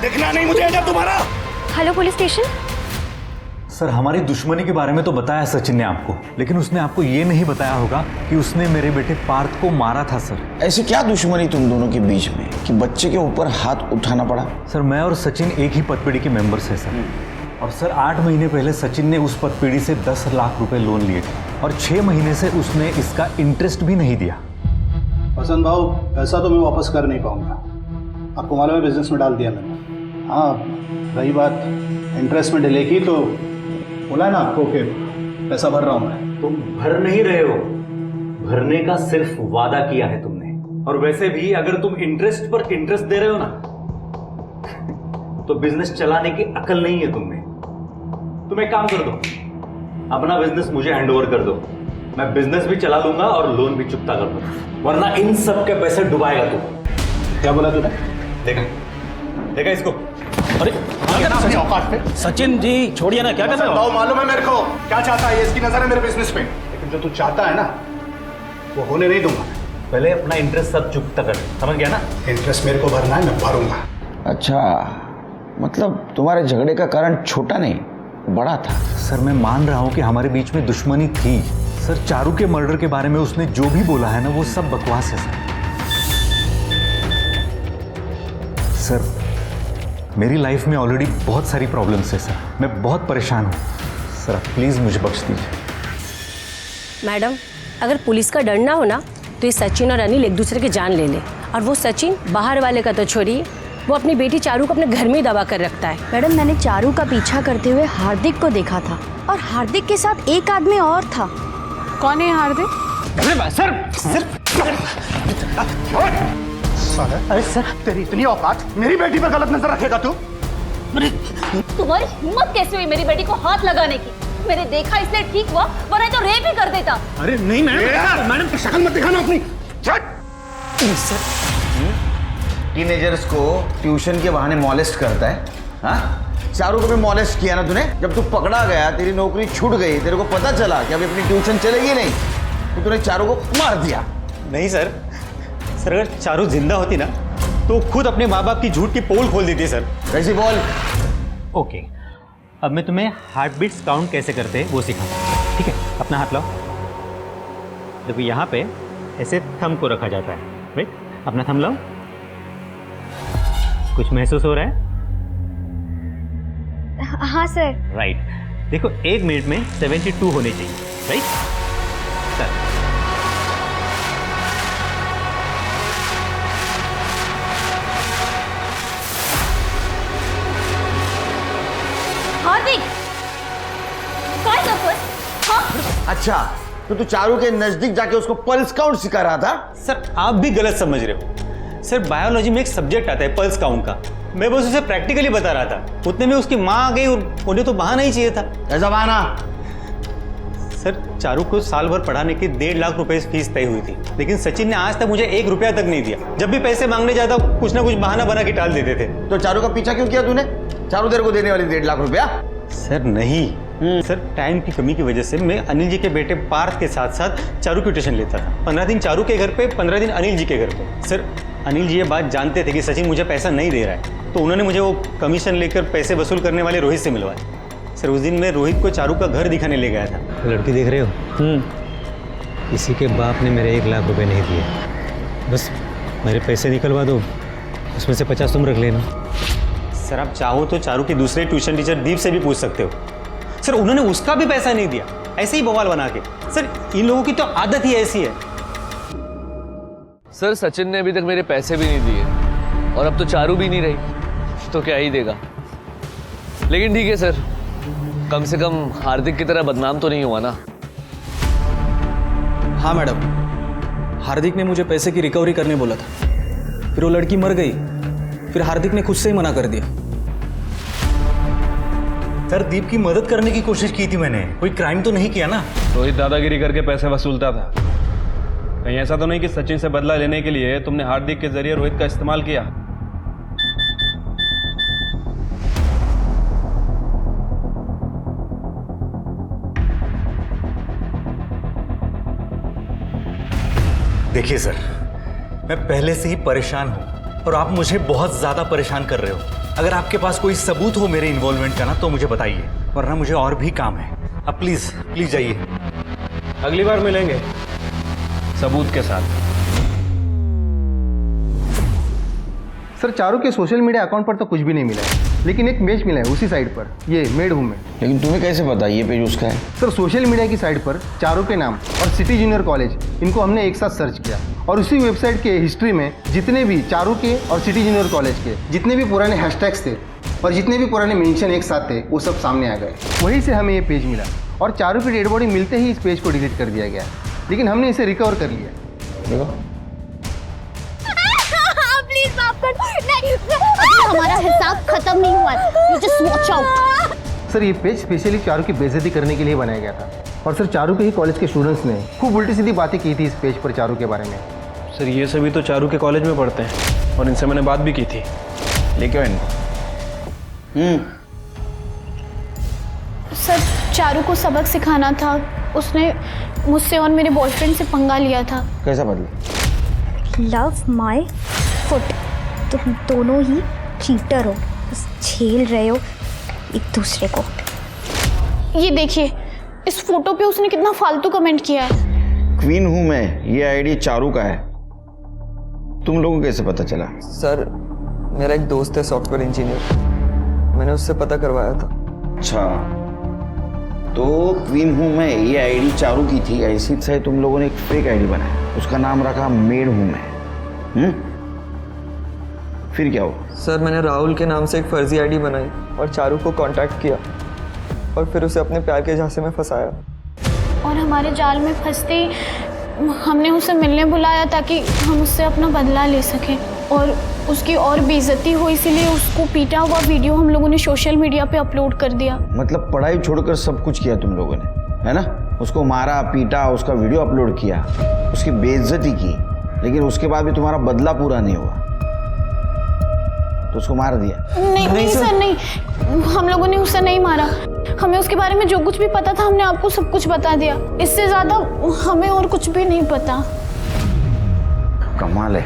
देखना नहीं मुझे जब तुम्हारा। Hello police station. सर हमारी दुश्मनी के बारे में तो बताया सचिन ने आपको, लेकिन उसने आपको ये नहीं बताया होगा कि उसने मेरे बेटे पार्थ को मारा था। सर ऐसी क्या दुश्मनी तुम दोनों के बीच में कि बच्चे के ऊपर हाथ उठाना पड़ा? सर मैं और सचिन एक ही पदपीढ़ी के मेंबर्स हैं सर। और सर 8 महीने पहले सचिन ने उस पदपीढ़ी से 10 लाख रुपए लोन लिए थे और 6 महीने से उसने इसका इंटरेस्ट भी नहीं दिया। पसंद भाव पैसा तो मैं वापस कर नहीं पाऊंगा, आपको मालूम है बिजनेस में डाल दिया मैंने। हाँ रही बात इंटरेस्ट में डिले की, तो बोला है ना आपको कि पैसा भर रहा हूँ मैं। तुम भर नहीं रहे हो, भरने का सिर्फ वादा किया है तुमने। और वैसे भी अगर तुम इंटरेस्ट पर इंटरेस्ट दे रहे हो ना तो बिजनेस चलाने की अकल नहीं है तुम्हें। तुम एक काम कर दो, अपना बिजनेस मुझे हैंडओवर कर दो, मैं बिजनेस भी चला लूंगा और लोन भी चुकता कर दूंगा, वरना इन सब के पैसे डुबाएगा तू। क्या बोला तूने? देखा इसको? अरे औकात पे। सचिन जी छोड़िए ना, क्या कर रहे हो? मालूम है मेरे को क्या चाहता है, इसकी नजर है मेरे बिजनेस पे। लेकिन जो तू चाहता है ना वो होने नहीं दूंगा। पहले अपना इंटरेस्ट सब चुकता कर, समझ गया ना? इंटरेस्ट मेरे को भरना है, मैं भरूंगा। अच्छा मतलब तुम्हारे झगड़े का कारण छोटा नहीं बड़ा था। सर मैं मान रहा हूँ कि हमारे बीच में दुश्मनी थी सर। चारू के मर्डर के बारे में उसने जो भी बोला है ना वो सब बकवास है सर। मेरी लाइफ में ऑलरेडी बहुत सारी प्रॉब्लम्स है सर। मैं बहुत परेशान हूँ सर। आप प्लीज़ मुझे बख्श दीजिए। मैडम, अगर पुलिस का डर ना हो ना तो ये सचिन और अनिल एक दूसरे की जान ले ले। और वो सचिन बाहर वाले का तो छोड़िए, वो अपनी बेटी चारू को अपने घर में ही दबा कर रखता है। मैडम, मैंने चारू का पीछा करते हुए हार्दिक को देखा था और हार्दिक के साथ एक आदमी और था। कौन है हार्दिक? अरे सर, तेरी इतनी औकात, मेरी बेटी पर गलत नजर रखेगा तू? तुम्हारी हिम्मत कैसे हुई मेरी बेटी को हाथ लगाने की? मैंने देखा इसलिए ठीक हुआ, वरना तो रेप ही कर देता। अरे नहीं मैडम शक्ल मत दिखाना अपनी। टीनेजर्स को ट्यूशन के बहाने मॉलेस्ट करता है। हाँ, चारू को भी मॉलेस्ट किया ना तूने। जब तू पकड़ा गया, तेरी नौकरी छूट गई, तेरे को पता चला कि अभी अपनी ट्यूशन चलेगी नहीं, तो तूने चारू को मार दिया। नहीं सर, अगर चारू जिंदा होती ना तो खुद अपने माँ बाप की झूठ की पोल खोल देती सर। कैसी बोल? ओके, अब मैं तुम्हें हार्ट बीट्स काउंट कैसे करते हैं वो सिखाऊंगा। ठीक है, अपना हाथ लाओ। देखो यहाँ पे ऐसे थंब को रखा जाता है, राइट? अपना थंब लाओ। कुछ महसूस हो रहा है? हाँ सर। राइट। देखो 1 मिनट में 72 होने चाहिए, राइट? सर हार्दिक, काय करतोय? हाँ? अच्छा, तो तू चारू के नजदीक जाके उसको पल्स काउंट सिखा रहा था? सर आप भी गलत समझ रहे हो। सर बायोलॉजी में एक सब्जेक्ट आता है पल्स काउंट का, मैं बस उसे प्रैक्टिकली बता रहा था। उतने में उसकी माँ आ गई और उन्हें तो बहाना ही चाहिए था। ऐसा बहाना? सर चारू को साल भर पढ़ाने की 1.5 लाख रुपए फीस तय हुई थी, लेकिन सचिन ने आज तक मुझे 1 रुपया तक नहीं दिया। जब भी पैसे मांगने जाता कुछ ना कुछ बहाना बना के टाल देते थे। तो चारू का पीछा क्यों किया तूने? चारू तेरे को देने वाली 1.5 लाख रुपया? सर नहीं सर, टाइम की कमी की वजह से मैं अनिल जी के बेटे पार्थ के साथ साथ चारू की ट्यूशन लेता था। 15 दिन चारू के घर पे, 15 दिन अनिल जी के घर पे। सर अनिल जी ये बात जानते थे कि सचिन मुझे पैसा नहीं दे रहा है, तो उन्होंने मुझे वो कमीशन लेकर पैसे वसूल करने वाले रोहित से मिलवाया। सर उस दिन मैं रोहित को चारू का घर दिखाने ले गया था। लड़की देख रहे हो? इसी के बाप ने मेरे 1 लाख रुपए नहीं दिए। बस मेरे पैसे निकलवा दो, उसमें से 50 तुम रख लेना। सर आप चाहो तो चारू के दूसरे ट्यूशन टीचर दीप से भी पूछ सकते हो। सर उन्होंने उसका भी पैसा नहीं दिया, ऐसे ही बवाल बना के। सर इन लोगों की तो आदत ही ऐसी है। सर सचिन ने अभी तक मेरे पैसे भी नहीं दिए और अब तो चारू भी नहीं रही, तो क्या ही देगा। लेकिन ठीक है सर, कम से कम हार्दिक की तरह बदनाम तो नहीं हुआ ना। हाँ मैडम, हार्दिक ने मुझे पैसे की रिकवरी करने बोला था, फिर वो लड़की मर गई, फिर हार्दिक ने खुद से ही मना कर दिया। सर दीप की मदद करने की कोशिश की थी मैंने, कोई क्राइम तो नहीं किया ना। रोहित दादागिरी करके पैसे वसूलता था। कहीं ऐसा तो नहीं कि सचिन से बदला लेने के लिए तुमने हार्दिक के जरिए रोहित का इस्तेमाल किया? देखिए सर, मैं पहले से ही परेशान हूं और आप मुझे बहुत ज्यादा परेशान कर रहे हो। अगर आपके पास कोई सबूत हो मेरे इन्वॉल्वमेंट का ना तो मुझे बताइए, वरना मुझे और भी काम है। अब प्लीज प्लीज जाइए। अगली बार मिलेंगे सबूत के साथ। सर चारू के सोशल मीडिया अकाउंट पर तो कुछ भी नहीं मिला है, लेकिन एक पेज मिला है उसी साइट पर, ये मेड हूँ में। लेकिन तुम्हें कैसे पता ये पेज उसका है? सर सोशल मीडिया की साइट पर चारू के नाम और सिटी जूनियर कॉलेज, इनको हमने एक साथ सर्च किया और उसी वेबसाइट के हिस्ट्री में जितने भी चारू के और सिटी जूनियर कॉलेज के जितने भी पुराने हैशटैग्स थे और जितने भी पुराने मेंशन एक साथ थे वो सब सामने आ गए। वहीं से हमें ये पेज मिला और चारू की डेड बॉडी मिलते ही इस पेज को डिलीट कर दिया गया, लेकिन हमने इसे रिकवर कर लिया। देखो प्लीज माफ कर दो। नहीं, हमारा हिसाब खत्म नहीं हुआ है। You just watch out। Sir ये पेज स्पेशली चारू की बेइज्जती करने के लिए बनाया गया था और सर चारू के ही कॉलेज के स्टूडेंट्स ने खूब उल्टी सीधी बातें की थी इस पेज पर चारू के बारे में। सर ये सभी तो चारू के कॉलेज में पढ़ते हैं और इनसे मैंने बात भी की थी। लेकिन इनको सर चारू को सबक सिखाना था, उसने मुझसे और मेरे बॉयफ्रेंड से पंगा लिया था। कैसा बदला? लव माय फुट, तुम दोनों ही चीटर हो। बस झेल रहे हो एक दूसरे को। ये देखिए, इस फोटो पे उसने कितना फालतू कमेंट किया है। क्वीन हूं मैं, ये आईडी चारू का है। तुम लोगों को कैसे पता चला? सर मेरा एक दोस्त है सॉफ्टवेयर इंजीनियर, मैंने उससे पता करवाया था। अच्छा, तो क्वीन हूं मैं, ये आईडी चारू की थी। ऐसी से तुम लोगों ने एक फेक आईडी बनाया, उसका नाम रखा मेड हूं मैं। फिर क्या हुआ? सर मैंने राहुल के नाम से एक फर्जी आईडी बनाई और चारू को कांटेक्ट किया और फिर उसे अपने प्यार के झांसे में फंसाया। और हमारे जाल में फंसते ही हमने उसे मिलने बुलाया ताकि हम उससे अपना बदला ले सकें, और उसकी और बेइज्जती हो इसीलिए उसको पीटा हुआ वीडियो हम लोगों ने सोशल मीडिया पे अपलोड कर दिया। मतलब पढ़ाई छोड़कर सब कुछ किया तुम लोगों ने, है ना? उसको मारा पीटा, उसका वीडियो अपलोड किया, उसकी बेइज्जती की, लेकिन उसके बाद भी तुम्हारा बदला पूरा नहीं हुआ तो उसको मार दिया? नहीं सर, नहीं, हम लोगों ने उसे नहीं मारा। हमें उसके बारे में जो कुछ भी पता था हमने आपको सब कुछ बता दिया। इससे ज्यादा हमें और कुछ भी नहीं पता। कमाल है,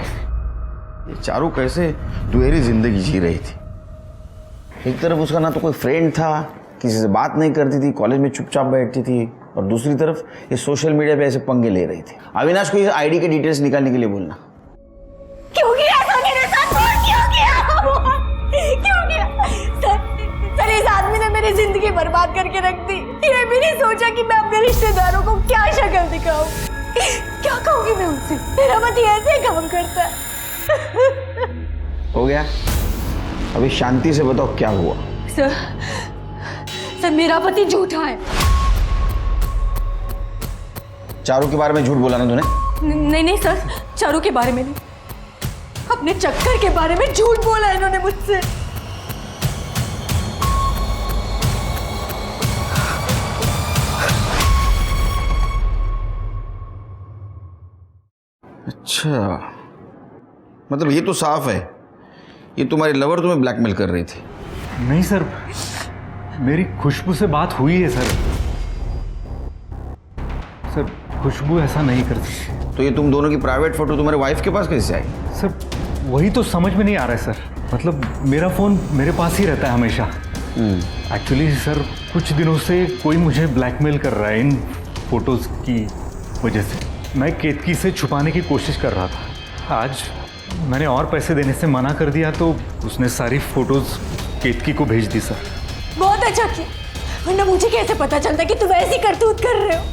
ये चारू कैसे दुहेरी जिंदगी जी रही थी। एक तरफ उसका ना तो कोई फ्रेंड था, किसी से बात नहीं करती थी, कॉलेज में चुपचाप बैठती थी, और दूसरी तरफ ये सोशल मीडिया पे ऐसे पंगे ले रही थी। अविनाश को ये आईडी के डिटेल्स निकालने के लिए बोलना। क्यों किया ऐसा मेरे साथ? क्यों किया? क्यों किया? सर इस आदमी ने मेरी जिंदगी बर्बाद करके रख दी। ये भी नहीं सोचा कि मैं अपने रिश्तेदारों को क्या शक्ल दिखाऊं। क्या कहूंगी मैं उनसे? मेरा पति ऐसे काम करता है। हो गया, अभी शांति से बताओ क्या हुआ। सर मेरा पति झूठा है। चारू के बारे में झूठ बोला ना तूने? नहीं सर, चारू के बारे में नहीं, अपने चक्कर के बारे में झूठ बोला इन्होंने मुझसे। अच्छा, मतलब ये तो साफ है, ये तुम्हारी लवर तुम्हें ब्लैकमेल कर रही थी। नहीं सर, मेरी खुशबू से बात हुई है सर। सर खुशबू ऐसा नहीं करती। तो ये तुम दोनों की प्राइवेट फोटो तुम्हारे वाइफ के पास कैसे आई? सर वही तो समझ में नहीं आ रहा है सर। मतलब मेरा फ़ोन मेरे पास ही रहता है हमेशा। एक्चुअली सर कुछ दिनों से कोई मुझे ब्लैकमेल कर रहा है इन फोटोज़ की वजह से। मैं केतकी से छुपाने की कोशिश कर रहा था। आज मैंने और पैसे देने से मना कर दिया तो उसने सारी फोटोज़ केतकी को भेज दी सर। बहुत अच्छा किया, वरना मुझे कैसे पता चलता कि तुम ऐसी करतूत कर रहे हो।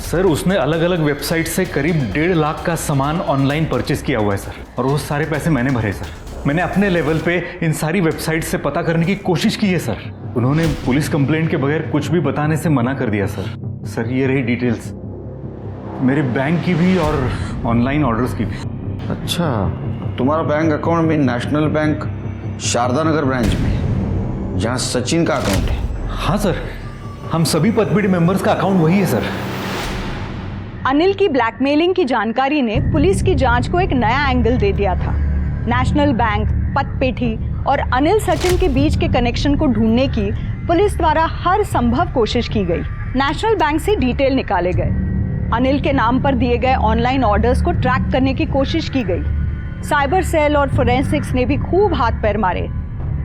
सर उसने अलग अलग वेबसाइट से करीब 1.5 लाख का सामान ऑनलाइन परचेज किया हुआ है सर, और वो सारे पैसे मैंने भरे सर। मैंने अपने लेवल पे इन सारी वेबसाइट से पता करने की कोशिश की है सर। उन्होंने पुलिस कंप्लेंट के बगैर कुछ भी बताने से मना कर दिया सर। सर ये रही डिटेल्स, मेरे बैंक की भी और ऑनलाइन ऑर्डर्स की भी। अच्छा, तुम्हारा बैंक अकाउंट में नेशनल बैंक शारदा नगर ब्रांच में, जहाँ सचिन का अकाउंट है? हाँ सर, हम सभी पतबीडी मेंबर्स का अकाउंट वही है सर। अनिल की ब्लैकमेलिंग की जानकारी ने पुलिस की जांच को एक नया एंगल दे दिया था। नेशनल बैंक, पतपेठी और अनिल सचिन के बीच के कनेक्शन को ढूंढने की पुलिस द्वारा हर संभव कोशिश की गई। नेशनल बैंक से डिटेल निकाले गए, अनिल के नाम पर दिए गए ऑनलाइन ऑर्डर्स को ट्रैक करने की कोशिश की गई। साइबर सेल और फोरेंसिक्स ने भी खूब हाथ पैर मारे,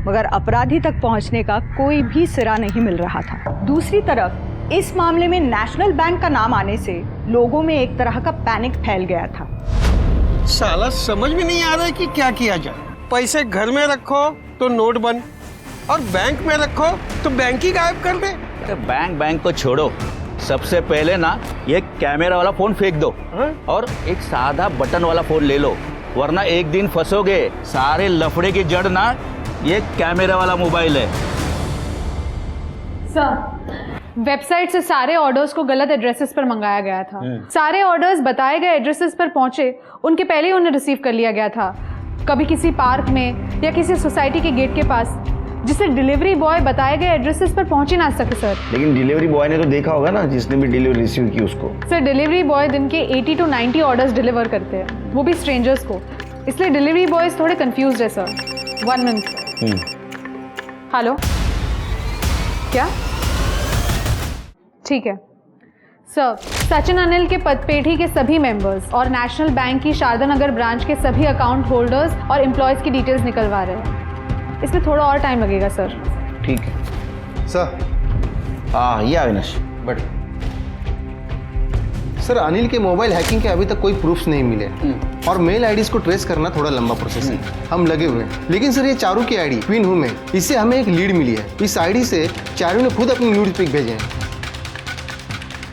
मगर अपराधी तक पहुंचने का कोई भी सिरा नहीं मिल रहा था। दूसरी तरफ इस मामले में नेशनल बैंक का नाम आने से लोगों में एक तरह का पैनिक फैल गया था। साला समझ में नहीं आ रहा है कि क्या किया जाए। पैसे घर में रखो तो नोट बंद, और बैंक में रखो तो बैंक ही गायब कर दे। तो बैंक को छोड़ो, सबसे पहले ना ये कैमरा वाला फोन फेंक दो और एक सादा बटन वाला फोन ले लो, वरना एक दिन फंसोगे। सारे लफड़े की जड़ ना ये कैमरा वाला मोबाइल है। सर, वेबसाइट से सारे ऑर्डर्स को गलत एड्रेसेस पर मंगाया गया था। सारे ऑर्डर्स बताए गए एड्रेसेस पर पहुंचे उनके पहले ही उन्हें रिसीव कर लिया गया था, कभी किसी पार्क में या किसी सोसाइटी के गेट के पास, जिससे डिलीवरी बॉय बताए गए एड्रेसेस पर पहुंच ही ना सके सर। लेकिन डिलीवरी बॉय ने तो देखा होगा ना, जिसने भी डिलीवरी रिसीव की उसको। सर डिलीवरी बॉय दिन के 80 to 90 ऑर्डर्स डिलीवर करते हैं, वो भी स्ट्रेंजर्स को, इसलिए डिलीवरी बॉयज थोड़े कंफ्यूज है सर। 1 मिनट। हेलो, क्या? ठीक है सर, सचिन अनिल के पतपेठी के सभी मेंबर्स और नेशनल बैंक की शारदा नगर ब्रांच के सभी अकाउंट होल्डर्स और एम्प्लॉयज़ की डिटेल्स निकलवा रहे हैं। इसमें थोड़ा और टाइम लगेगा सर। ठीक है सर। हाँ ये अविनाश बट सर अनिल के मोबाइल हैकिंग के अभी तक कोई प्रूफ्स नहीं मिले और मेल आईडीज को ट्रेस करना थोड़ा लंबा प्रोसेस है। हम लगे हुए हैं, लेकिन सर ये चारू की आईडी क्वीन हूँ मैं, इससे हमें एक लीड मिली है। इस आईडी से चारू ने खुद अपनी न्यूड पिक भेजे हैं,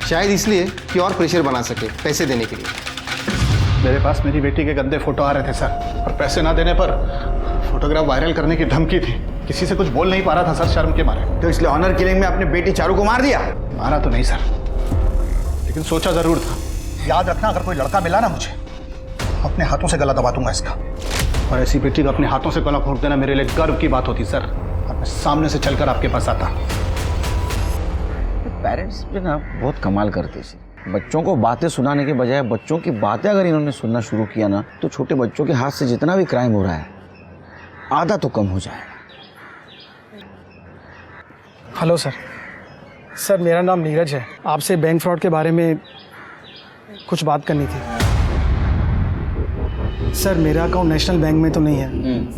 शायद इसलिए कि और प्रेशर बना सके पैसे देने के लिए। मेरे पास मेरी बेटी के गंदे फोटो आ रहे थे सर, और पैसे ना देने पर फोटोग्राफ वायरल करने की धमकी थी। किसी से कुछ बोल नहीं पा रहा था सर, शर्म के मारे। तो इसलिए ऑनर किलिंग में अपनी बेटी चारू को मार दिया? मारा तो नहीं सर, लेकिन सोचा जरूर था। याद रखना, अगर कोई लड़का मिला ना मुझे, अपने हाथों से गला दबा दूंगा इसका। और ऐसी बेटी को अपने हाथों से गला घोंट देना मेरे लिए गर्व की बात होती सर। और मैं सामने से चलकर आपके पास आता। पेरेंट्स भी ना बहुत कमाल करते हैं। बच्चों को बातें सुनाने के बजाय बच्चों की बातें अगर इन्होंने सुनना शुरू किया ना, तो छोटे बच्चों के हाथ से जितना भी क्राइम हो रहा है आधा तो कम हो जाएगा। Hello sir. सर मेरा नाम नीरज है, आपसे बैंक फ्रॉड के बारे में कुछ बात करनी थी। सर मेरा अकाउंट नेशनल बैंक में तो नहीं है,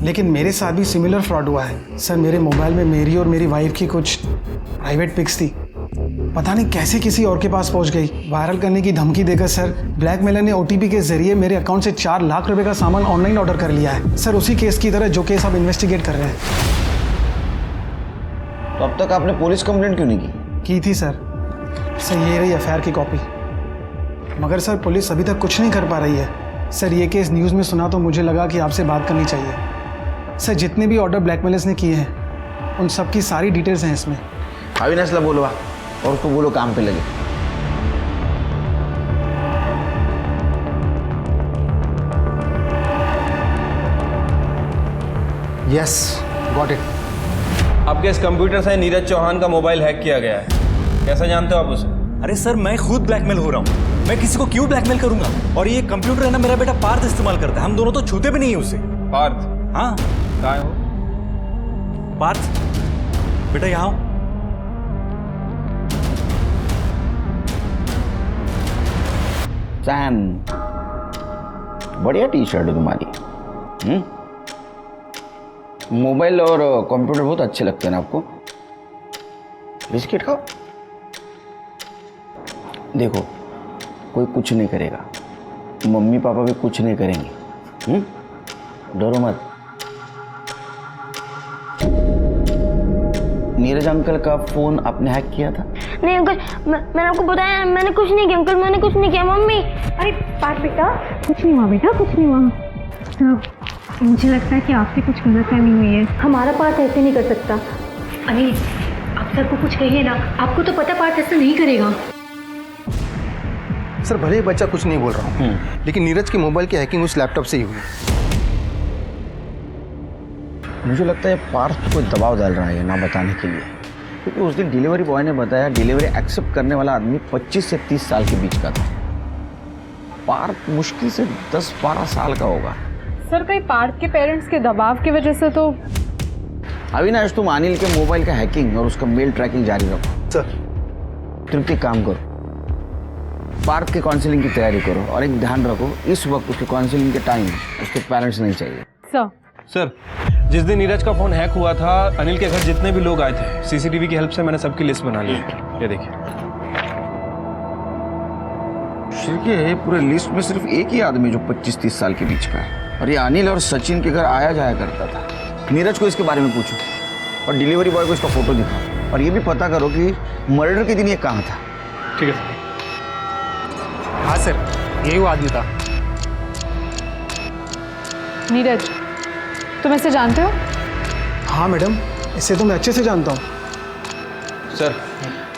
लेकिन मेरे साथ भी सिमिलर फ्रॉड हुआ है। सर मेरे मोबाइल में मेरी और मेरी वाइफ की कुछ प्राइवेट पिक्स थी, पता नहीं कैसे किसी और के पास पहुंच गई। वायरल करने की धमकी देकर सर ब्लैकमेलर ने OTP के जरिए मेरे अकाउंट से 4 लाख रुपए का सामान ऑनलाइन ऑर्डर कर लिया है। सर उसी केस की तरह जो केस आप इन्वेस्टिगेट कर रहे हैं। तो अब तक आपने पुलिस कंप्लेंट क्यों नहीं की थी सर। ये रही एफआईआर की कॉपी, मगर सर पुलिस अभी तक कुछ नहीं कर पा रही है। सर ये केस न्यूज़ में सुना तो मुझे लगा कि आपसे बात करनी चाहिए। सर जितने भी ऑर्डर ब्लैकमेलर्स ने किए हैं उन सब की सारी डिटेल्स हैं इसमें। अविनाश ला बोलवा और उसको बोलो काम पे लगे। Yes got it. आपके इस कंप्यूटर से नीरज चौहान का मोबाइल हैक किया गया है। कैसा जानते हो आप उसे? अरे सर मैं खुद ब्लैकमेल हो रहा हूँ, मैं किसी को क्यों ब्लैकमेल करूंगा? और ये कंप्यूटर है ना, मेरा बेटा पार्थ इस्तेमाल करता है, हम दोनों तो छूते भी नहीं है उसे। पार्थ? हाँ। कहाँ है वो? पार्थ बेटा यहाँ आओ। सैम बढ़िया टी शर्ट है तुम्हारी। मोबाइल और कंप्यूटर बहुत अच्छे लगते हैं ना आपको। बिस्किट खाओ। देखो कोई कुछ नहीं करेगा, मम्मी पापा भी कुछ नहीं करेंगे, डरो मत। नीरज अंकल का फोन आपने हैक किया था? नहीं अंकल, मैंने आपको बताया, मैंने कुछ नहीं किया अंकल, मैंने कुछ नहीं किया। मम्मी अरे पार्थ बेटा, कुछ नहीं हुआ बेटा, कुछ नहीं हुआ। तो मुझे लगता है कि आपसे कुछ गलतफहमी हुई है। हमारा पार्थ ऐसे नहीं कर सकता। अरे आप सर को कुछ कहिए ना, आपको तो पता पार्थ ऐसा नहीं करेगा। सर भले ही बच्चा कुछ नहीं बोल रहा हूँ, लेकिन नीरज के मोबाइल की हैकिंग उस लैपटॉप से ही हुई। मुझे लगता है पार्थ को दबाव डाल रहा है ना बताने के लिए, क्योंकि उस दिन डिलीवरी बॉय ने बताया डिलीवरी एक्सेप्ट करने वाला आदमी 25 से 30 साल के बीच का था। पार्थ मुश्किल से 10-12 साल का होगा। सर कहीं पार्थ के पेरेंट्स के दबाव की वजह से तो। अविनाश तुम अनिल के मोबाइल का हैकिंग और उसका मेल ट्रैकिंग जारी रखो। सर तृप्ति काम करो, पार्थ के काउंसलिंग की तैयारी करो, और एक ध्यान रखो इस वक्त उसके काउंसलिंग के टाइम उसके पेरेंट्स नहीं चाहिए। सर जिस दिन नीरज का फोन हैक हुआ था, अनिल के घर जितने भी लोग आए थे, सीसीटीवी की हेल्प से मैंने सबकी लिस्ट बना ली है। ये देखिए। ये पूरे लिस्ट में सिर्फ एक ही आदमी जो 25-30 साल के बीच का है, और ये अनिल और सचिन के घर आया जाया करता था। नीरज को इसके बारे में पूछो और डिलीवरी बॉय को इसका फोटो दिखाओ, और ये भी पता करो कि मर्डर के दिन ये कहाँ था। ठीक है सर। हाँ सर, यही वो आदमी था। नीरज तुम ऐसे जानते हो? हाँ मैडम, इसे तो मैं अच्छे से जानता हूँ। सर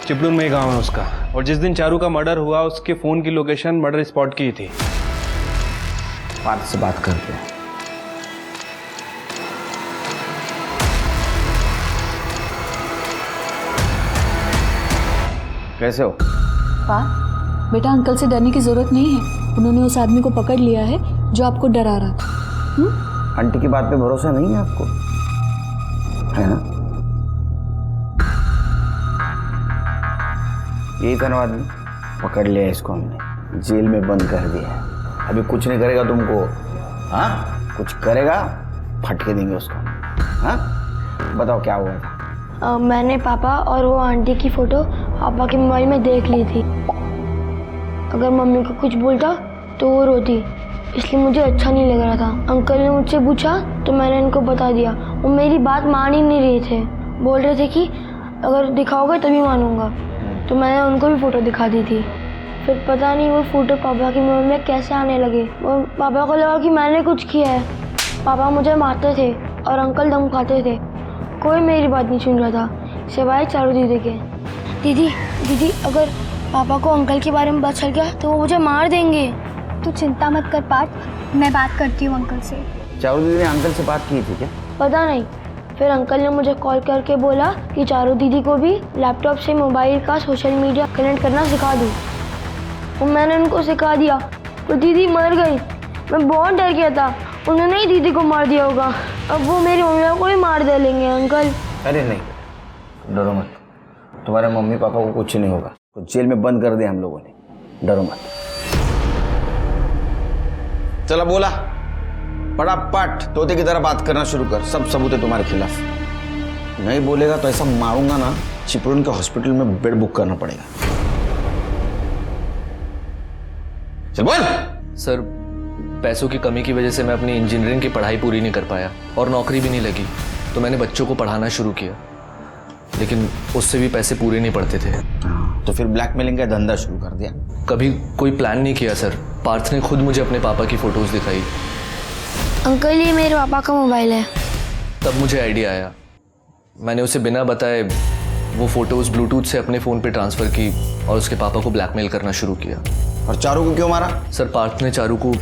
चिपलून में ही गाँव है उसका, और जिस दिन चारू का मर्डर हुआ उसके फ़ोन की लोकेशन मर्डर स्पॉट की थी। पार्थ से बात करते हैं। कैसे हो? पार्थ बेटा, अंकल से डरने की जरूरत नहीं है, उन्होंने उस आदमी को पकड़ लिया है जो आपको डरा रहा था। आंटी की बात पे भरोसा नहीं है आपको, है ना? यही था ना आदमी, पकड़ लिया इसको हमने, जेल में बंद कर दिया है। अभी कुछ नहीं करेगा तुमको। हाँ कुछ करेगा फटके देंगे उसको। हाँ बताओ क्या हुआ था? मैंने पापा और वो आंटी की फ़ोटो पापा के मोबाइल में देख ली थी। अगर मम्मी को कुछ बोलता तो वो रोती, इसलिए मुझे अच्छा नहीं लग रहा था। अंकल ने मुझसे पूछा तो मैंने इनको बता दिया। वो मेरी बात मान ही नहीं रहे थे, बोल रहे थे कि अगर दिखाओगे तभी मानूंगा। तो मैंने उनको भी फ़ोटो दिखा दी थी। फिर पता नहीं वो फ़ोटो पापा के मोबाइल में कैसे आने लगे। वो पापा को लगा कि मैंने कुछ किया है। पापा मुझे मारते थे और अंकल धमकाते थे। कोई मेरी बात नहीं सुन रहा था सिवाय चारू दीदी के। दीदी अगर पापा को अंकल के बारे में पता चल गया तो वो मुझे मार देंगे। तू चिंता मत कर पार्थ, मैं बात करती हूँ अंकल से। चारू दीदी ने अंकल से बात की थी क्या? पता नहीं। फिर अंकल ने मुझे कॉल करके बोला कि चारू दीदी को भी लैपटॉप से मोबाइल का सोशल मीडिया कनेक्ट करना सिखा दूँ। तो मैंने उनको सिखा दिया तो दीदी मर गई। मैं बहुत डर गया था, उन्होंने ही दीदी को मार दिया होगा। अब वो मेरी मम्मी को ही मार डालेंगे अंकल। अरे नहीं, डरो मत, तुम्हारे मम्मी पापा को कुछ नहीं होगा। कुछ जेल में बंद कर दिया हम लोगों ने, डरो मत। चला बोला, फटाफट तोते की तरह बात करना शुरू कर। सब सबूत है तुम्हारे खिलाफ। नहीं बोलेगा तो ऐसा मारूंगा ना, चिपळूण के हॉस्पिटल में बेड बुक करना पड़ेगा। चल बोल। सर, पैसों की कमी की वजह से मैं अपनी इंजीनियरिंग की पढ़ाई पूरी नहीं कर पाया और नौकरी भी नहीं लगी। तो मैंने बच्चों को पढ़ाना शुरू किया, लेकिन उससे भी पैसे पूरे नहीं पड़ते थे। तो फिर ब्लैकमेलिंग का धंधा शुरू कर दिया? कभी कोई प्लान नहीं किया सर। पार्थ ने खुद मुझे अपने पापा की फोटोज दिखाई। अंकल ये मेरे पापा का मोबाइल है। तब मुझे आइडिया आया। मैंने उसे बिना बताए वो फोटोज ब्लूटूथ से अपने फ़ोन पे ट्रांसफ़र की और उसके पापा को ब्लैकमेल करना शुरू किया। और चारू को क्यों मारा? सर, पार्थ ने चारू को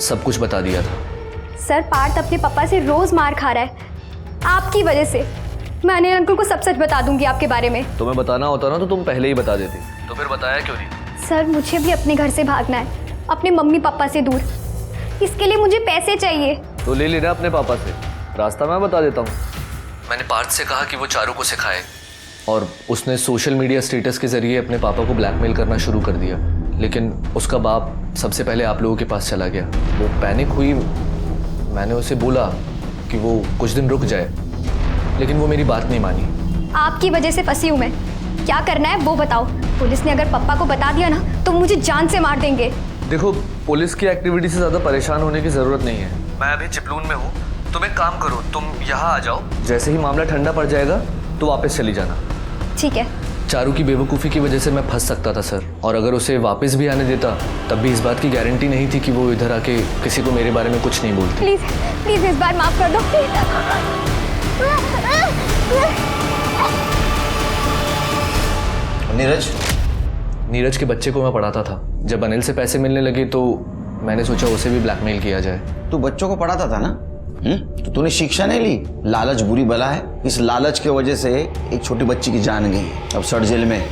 सब कुछ बता दिया था। सर, पार्थ अपने पापा से रोज़ मार खा रहा है आपकी वजह से। मैं अनिल अंकल को सब सच बता दूंगी आपके बारे में। तुम्हें बताना होता ना तो तुम पहले ही बता देती। तो फिर बताया क्यों नहीं? सर, मुझे भी अपने घर से भागना है, अपने मम्मी पापा से दूर। इसके लिए मुझे पैसे चाहिए। तो ले लेना अपने पापा से, रास्ता मैं बता देता हूँ। मैंने पार्थ से कहा कि वो चारू को सिखाए और उसने सोशल मीडिया स्टेटस के ज़रिए अपने पापा को ब्लैकमेल करना शुरू कर दिया। लेकिन उसका बाप सबसे पहले आप लोगों के पास चला गया। वो पैनिक हुई। मैंने उसे बोला कि वो कुछ दिन रुक जाए, लेकिन वो मेरी बात नहीं मानी। आपकी वजह से फंसी हूँ मैं। क्या करना है वो बताओ। पुलिस ने अगर पापा को बता दिया ना तो मुझे जान से मार देंगे। देखो, पुलिस की एक्टिविटी से ज़्यादा परेशान होने की ज़रूरत नहीं है। मैं अभी चिपळूण में हूँ। तुम एक काम करो, तुम यहाँ आ जाओ। जैसे ही मामला ठंडा पड़ जाएगा तो वापस चली जाना। ठीक है। चारू की बेवकूफ़ी की वजह से मैं फंस सकता था सर, और अगर उसे वापस भी आने देता तब भी इस बात की गारंटी नहीं थी कि वो इधर आके किसी को मेरे बारे में कुछ नहीं बोलती। प्लीज़ प्लीज़ इस बार माफ़ कर दो। नीरज के बच्चे को मैं पढ़ाता था। जब अनिल से पैसे मिलने लगे तो मैंने सोचा उसे भी ब्लैकमेल किया जाए। तू बच्चों को पढ़ाता था ना? तो तूने शिक्षा नहीं ली? लालच बुरी बला है। इस लालच की वजह से एक छोटी बच्ची की जान गई, अब सड़ जेल में।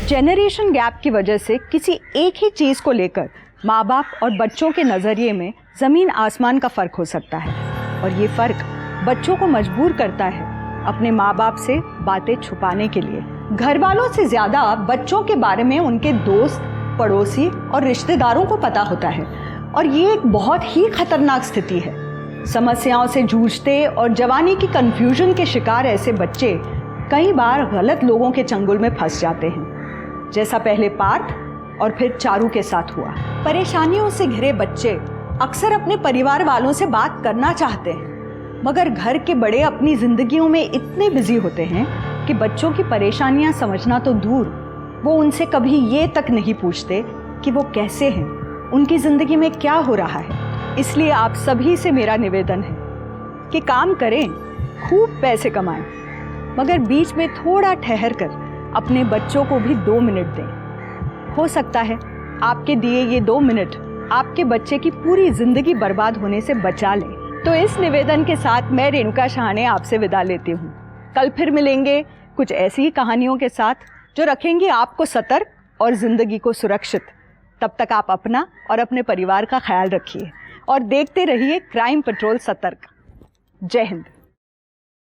जेनरेशन गैप की वजह से किसी एक ही चीज़ को लेकर माँ बाप और बच्चों के नज़रिए में ज़मीन आसमान का फ़र्क हो सकता है, और ये फ़र्क बच्चों को मजबूर करता है अपने माँ बाप से बातें छुपाने के लिए। घर वालों से ज़्यादा बच्चों के बारे में उनके दोस्त, पड़ोसी और रिश्तेदारों को पता होता है, और ये एक बहुत ही खतरनाक स्थिति है। समस्याओं से जूझते और जवानी की कन्फ्यूजन के शिकार ऐसे बच्चे कई बार गलत लोगों के चंगुल में फंस जाते हैं, जैसा पहले पार्थ और फिर चारू के साथ हुआ। परेशानियों से घिरे बच्चे अक्सर अपने परिवार वालों से बात करना चाहते हैं, मगर घर के बड़े अपनी जिंदगियों में इतने बिजी होते हैं कि बच्चों की परेशानियां समझना तो दूर, वो उनसे कभी ये तक नहीं पूछते कि वो कैसे हैं, उनकी ज़िंदगी में क्या हो रहा है। इसलिए आप सभी से मेरा निवेदन है कि काम करें, खूब पैसे कमाएं, मगर बीच में थोड़ा ठहर कर अपने बच्चों को भी 2 मिनट दें। हो सकता है आपके दिए ये 2 मिनट आपके बच्चे की पूरी ज़िंदगी बर्बाद होने से बचा लें। तो इस निवेदन के साथ मैं रेणुका शाहने आपसे विदा लेती हूँ। कल फिर मिलेंगे कुछ ऐसी ही कहानियों के साथ जो रखेंगे आपको सतर्क और ज़िंदगी को सुरक्षित। तब तक आप अपना और अपने परिवार का ख्याल रखिए और देखते रहिए क्राइम पेट्रोल सतर्क। जय हिंद।